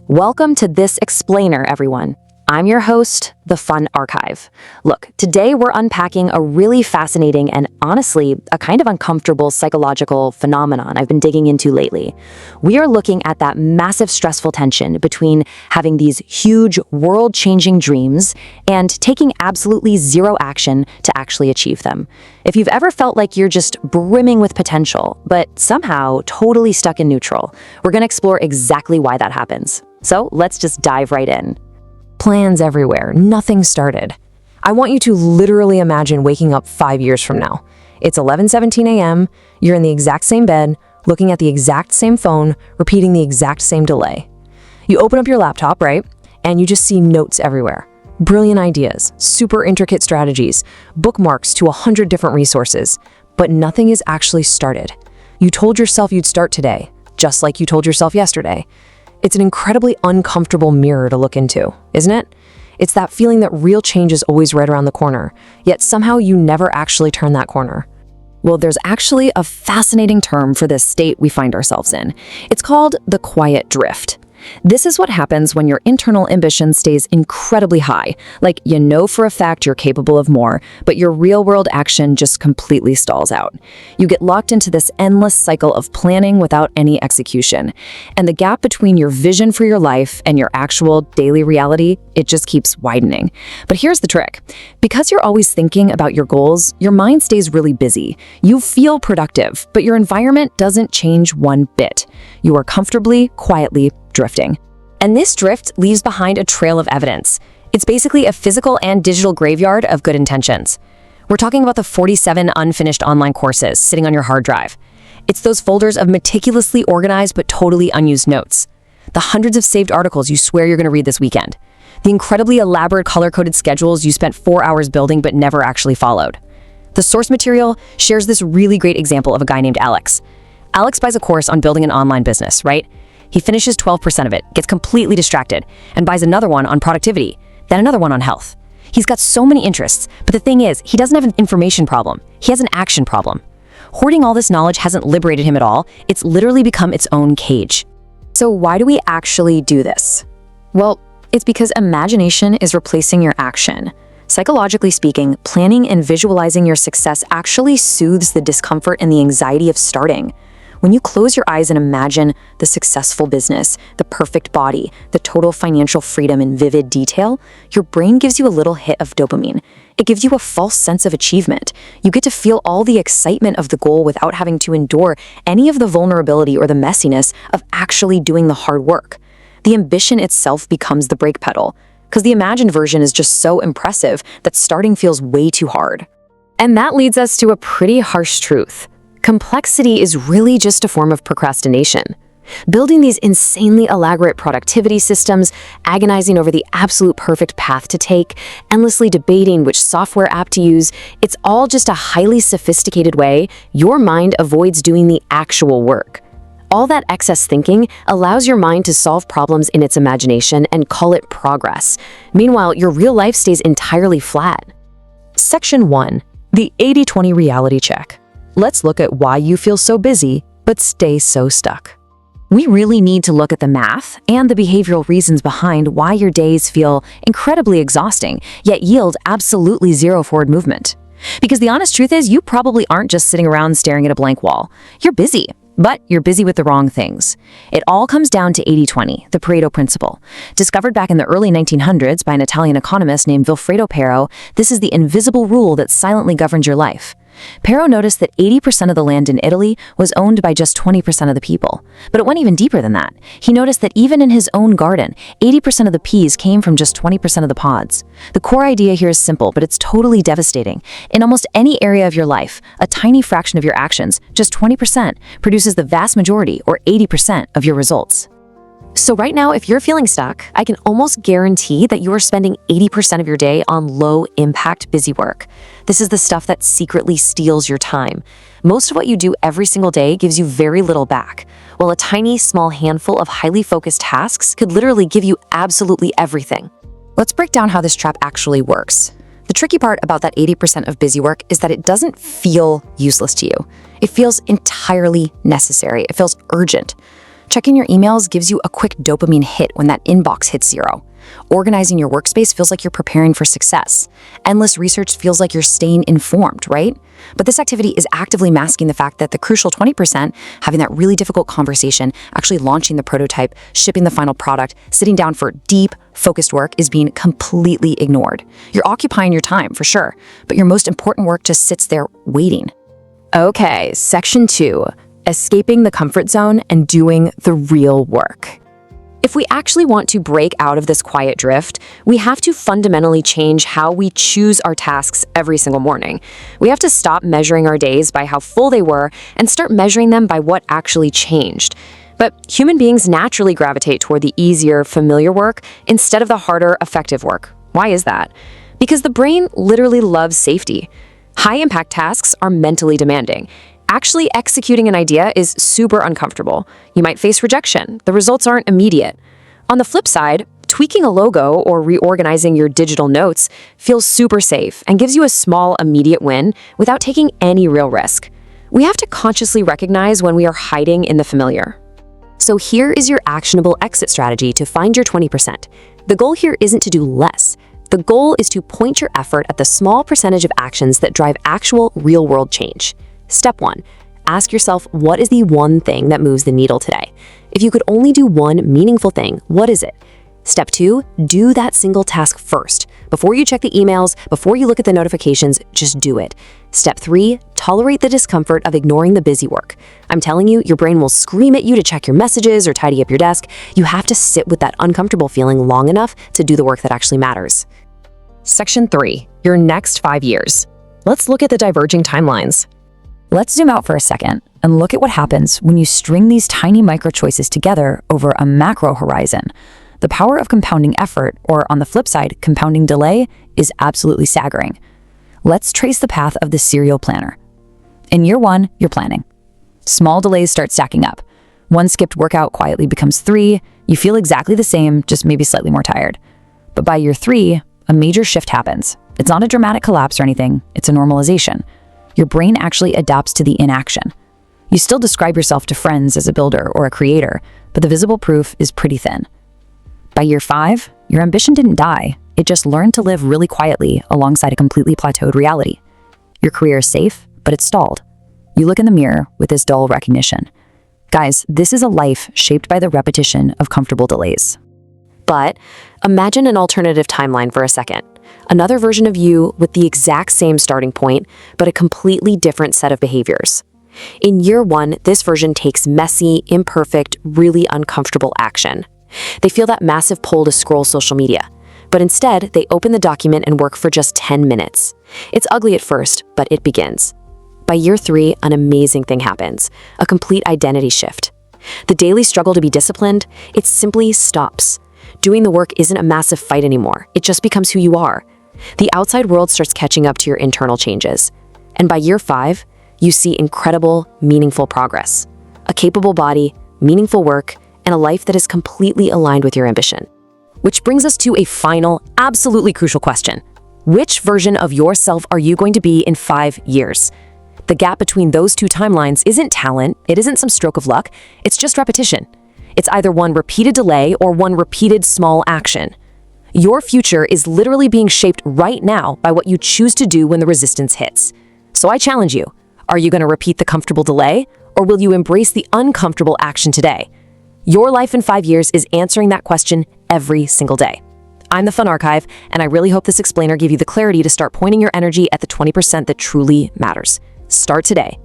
Welcome to this explainer, everyone. I'm your host, The Fun Archive. Look, today we're unpacking a really fascinating and honestly, a kind of uncomfortable psychological phenomenon I've been digging into lately. We are looking at that massive stressful tension between having these huge world-changing dreams and taking absolutely zero action to actually achieve them. If you've ever felt like you're just brimming with potential, but somehow totally stuck in neutral, we're going to explore exactly why that happens. So let's just dive right in. Plans everywhere, nothing started. I want you to literally imagine waking up 5 years from now. It's 11:17 a.m., you're in the exact same bed, looking at the exact same phone, repeating the exact same delay. You open up your laptop, right? And you just see notes everywhere. Brilliant ideas, super intricate strategies, bookmarks to 100 different resources, but nothing is actually started. You told yourself you'd start today, just like you told yourself yesterday. It's an incredibly uncomfortable mirror to look into, isn't it? It's that feeling that real change is always right around the corner, yet somehow you never actually turn that corner. Well, there's actually a fascinating term for this state we find ourselves in. It's called the quiet drift. This is what happens when your internal ambition stays incredibly high, like you know for a fact you're capable of more, but your real-world action just completely stalls out. You get locked into this endless cycle of planning without any execution, and the gap between your vision for your life and your actual daily reality, it just keeps widening. But here's the trick. Because you're always thinking about your goals, your mind stays really busy. You feel productive, but your environment doesn't change one bit. You are comfortably, quietly drifting. And this drift leaves behind a trail of evidence. It's basically a physical and digital graveyard of good intentions. We're talking about the 47 unfinished online courses sitting on your hard drive. It's those folders of meticulously organized but totally unused notes. The hundreds of saved articles you swear you're going to read this weekend. The incredibly elaborate color-coded schedules you spent 4 hours building but never actually followed. The source material shares this really great example of a guy named Alex. Alex buys a course on building an online business, right? He finishes 12% of it, gets completely distracted, and buys another one on productivity, then another one on health. He's got so many interests, but the thing is, he doesn't have an information problem. He has an action problem. Hoarding all this knowledge hasn't liberated him at all. It's literally become its own cage. So why do we actually do this? Well, it's because imagination is replacing your action. Psychologically speaking, planning and visualizing your success actually soothes the discomfort and the anxiety of starting. When you close your eyes and imagine the successful business, the perfect body, the total financial freedom in vivid detail, your brain gives you a little hit of dopamine. It gives you a false sense of achievement. You get to feel all the excitement of the goal without having to endure any of the vulnerability or the messiness of actually doing the hard work. The ambition itself becomes the brake pedal, because the imagined version is just so impressive that starting feels way too hard. And that leads us to a pretty harsh truth. Complexity is really just a form of procrastination. Building these insanely elaborate productivity systems, agonizing over the absolute perfect path to take, endlessly debating which software app to use, it's all just a highly sophisticated way your mind avoids doing the actual work. All that excess thinking allows your mind to solve problems in its imagination and call it progress. Meanwhile, your real life stays entirely flat. Section 1. The 80-20 reality check. Let's look at why you feel so busy, but stay so stuck. We really need to look at the math and the behavioral reasons behind why your days feel incredibly exhausting, yet yield absolutely zero forward movement. Because the honest truth is, you probably aren't just sitting around staring at a blank wall. You're busy, but you're busy with the wrong things. It all comes down to 80-20, the Pareto principle. Discovered back in the early 1900s by an Italian economist named Vilfredo Pero, this is the invisible rule that silently governs your life. Pero noticed that 80% of the land in Italy was owned by just 20% of the people. But it went even deeper than that. He noticed that even in his own garden, 80% of the peas came from just 20% of the pods. The core idea here is simple, but it's totally devastating. In almost any area of your life, a tiny fraction of your actions, just 20%, produces the vast majority, or 80%, of your results. So right now, if you're feeling stuck, I can almost guarantee that you are spending 80% of your day on low-impact busy work. This is the stuff that secretly steals your time. Most of what you do every single day gives you very little back, while a tiny, small handful of highly focused tasks could literally give you absolutely everything. Let's break down how this trap actually works. The tricky part about that 80% of busy work is that it doesn't feel useless to you. It feels entirely necessary. It feels urgent. Checking your emails gives you a quick dopamine hit when that inbox hits zero. Organizing your workspace feels like you're preparing for success. Endless research feels like you're staying informed, right? But this activity is actively masking the fact that the crucial 20%, having that really difficult conversation, actually launching the prototype, shipping the final product, sitting down for deep, focused work, is being completely ignored. You're occupying your time, for sure, but your most important work just sits there waiting. Okay, section 2, escaping the comfort zone and doing the real work. If we actually want to break out of this quiet drift, we have to fundamentally change how we choose our tasks every single morning. We have to stop measuring our days by how full they were and start measuring them by what actually changed. But human beings naturally gravitate toward the easier, familiar work instead of the harder, effective work. Why is that? Because the brain literally loves safety. High-impact tasks are mentally demanding. Actually executing an idea is super uncomfortable. You might face rejection. The results aren't immediate. On the flip side, tweaking a logo or reorganizing your digital notes feels super safe and gives you a small, immediate win without taking any real risk. We have to consciously recognize when we are hiding in the familiar. So here is your actionable exit strategy to find your 20%. The goal here isn't to do less. The goal is to point your effort at the small percentage of actions that drive actual, real-world change. Step 1. Ask yourself, what is the one thing that moves the needle today? If you could only do one meaningful thing, what is it? Step 2. Do that single task first. Before you check the emails, before you look at the notifications, just do it. Step 3. Tolerate the discomfort of ignoring the busy work. I'm telling you, your brain will scream at you to check your messages or tidy up your desk. You have to sit with that uncomfortable feeling long enough to do the work that actually matters. Section 3. Your next 5 years. Let's look at the diverging timelines. Let's zoom out for a second and look at what happens when you string these tiny micro-choices together over a macro horizon. The power of compounding effort, or on the flip side, compounding delay, is absolutely staggering. Let's trace the path of the serial planner. In year 1, you're planning. Small delays start stacking up. One skipped workout quietly becomes 3. You feel exactly the same, just maybe slightly more tired. But by year 3, a major shift happens. It's not a dramatic collapse or anything, it's a normalization. Your brain actually adapts to the inaction. You still describe yourself to friends as a builder or a creator, but the visible proof is pretty thin. By year 5, your ambition didn't die. It just learned to live really quietly alongside a completely plateaued reality. Your career is safe, but it's stalled. You look in the mirror with this dull recognition. Guys, this is a life shaped by the repetition of comfortable delays. But imagine an alternative timeline for a second. Another version of you with the exact same starting point, but a completely different set of behaviors. In year 1, this version takes messy, imperfect, really uncomfortable action. They feel that massive pull to scroll social media, but instead, they open the document and work for just 10 minutes. It's ugly at first, but it begins. By year 3, an amazing thing happens, a complete identity shift. The daily struggle to be disciplined, it simply stops. Doing the work isn't a massive fight anymore. It just becomes who you are. The outside world starts catching up to your internal changes. And by year 5, you see incredible, meaningful progress. A capable body, meaningful work, and a life that is completely aligned with your ambition. Which brings us to a final, absolutely crucial question. Which version of yourself are you going to be in 5 years? The gap between those two timelines isn't talent, it isn't some stroke of luck, it's just repetition. It's either one repeated delay or one repeated small action. Your future is literally being shaped right now by what you choose to do when the resistance hits. So I challenge you, are you going to repeat the comfortable delay, or will you embrace the uncomfortable action today? Your life in 5 years is answering that question every single day. I'm the Fun Archive, and I really hope this explainer gave you the clarity to start pointing your energy at the 20% that truly matters. Start today.